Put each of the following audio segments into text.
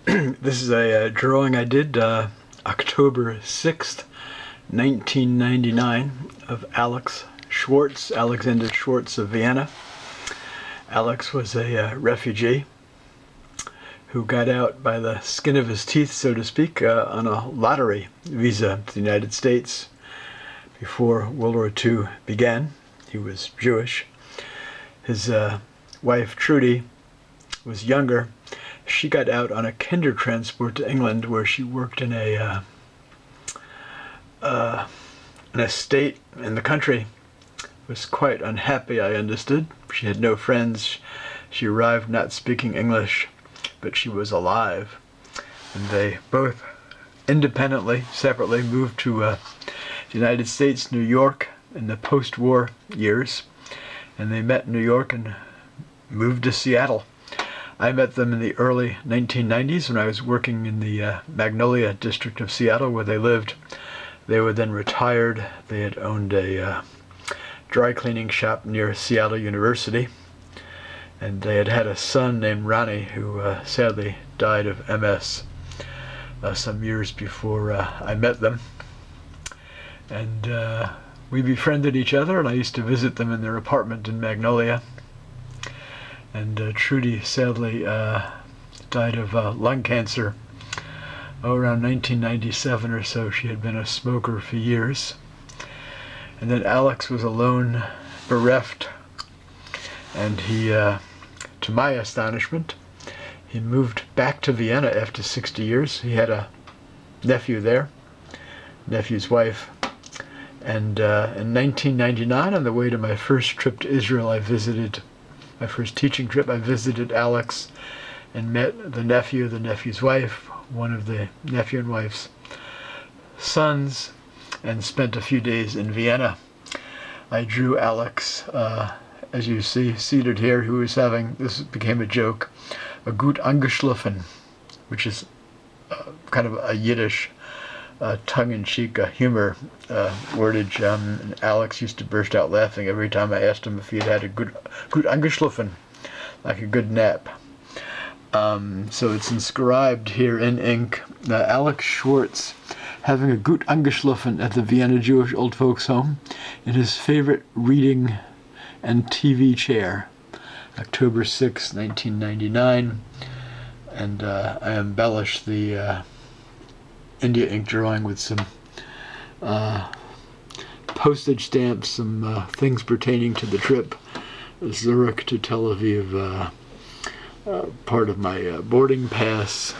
This is a drawing I did October 6th, 1999 of Alexander Schwarz of Vienna. Alex was a refugee who got out by the skin of his teeth, so to speak, on a lottery visa to the United States before World War II began. He was Jewish. His wife, Trudy, was younger. She got out on a kinder transport to England, where she worked in an estate in the country. Was quite unhappy, I understood. She had no friends. She arrived not speaking English, but she was alive. And they both independently, separately, moved to the United States, New York, in the post-war years. And they met in New York and moved to Seattle. I met them in the early 1990s when I was working in the Magnolia district of Seattle, where they lived. They were then retired. They had owned a dry cleaning shop near Seattle University, and they had had a son named Ronnie who sadly died of MS some years before I met them. And we befriended each other, and I used to visit them in their apartment in Magnolia. And Trudy sadly died of lung cancer around 1997 or so. She had been a smoker for years. And then Alex was alone, bereft, and he, to my astonishment, he moved back to Vienna after 60 years. He had a nephew there, nephew's wife. And in 1999, on the way to my first trip to Israel, my first teaching trip, I visited Alex and met the nephew, the nephew's wife, one of the nephew and wife's sons, and spent a few days in Vienna. I drew Alex, as you see, seated here, who was having, this became a joke, a gut eingeschlufen, which is kind of a Yiddish tongue-in-cheek humor wordage. And Alex used to burst out laughing every time I asked him if he had a gut eingeschlufen, like a good nap. So it's inscribed here in ink, Alex Schwarz having a gut eingeschlufen at the Vienna Jewish Old Folks Home in his favorite reading and TV chair, October 6, 1999. And I embellished the India ink drawing with some postage stamps, some things pertaining to the trip, Zurich to Tel Aviv, part of my boarding pass,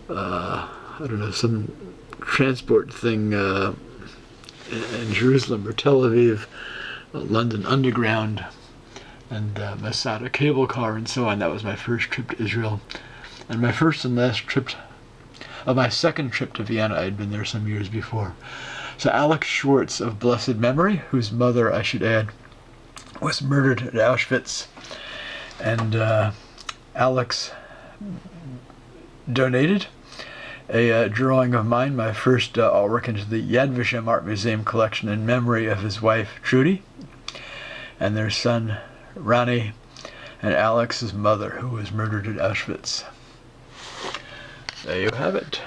I don't know, some transport thing in Jerusalem or Tel Aviv, London Underground, and Masada cable car, and so on. That was my first trip to Israel, and my first and last trip. My second trip to Vienna. I had been there some years before. So Alex Schwarz of blessed memory, whose mother, I should add, was murdered at Auschwitz, and Alex donated a drawing of mine, my first artwork, into the Yad Vashem Art Museum collection in memory of his wife, Trudy, and their son, Ronnie, and Alex's mother, who was murdered at Auschwitz. There you have it.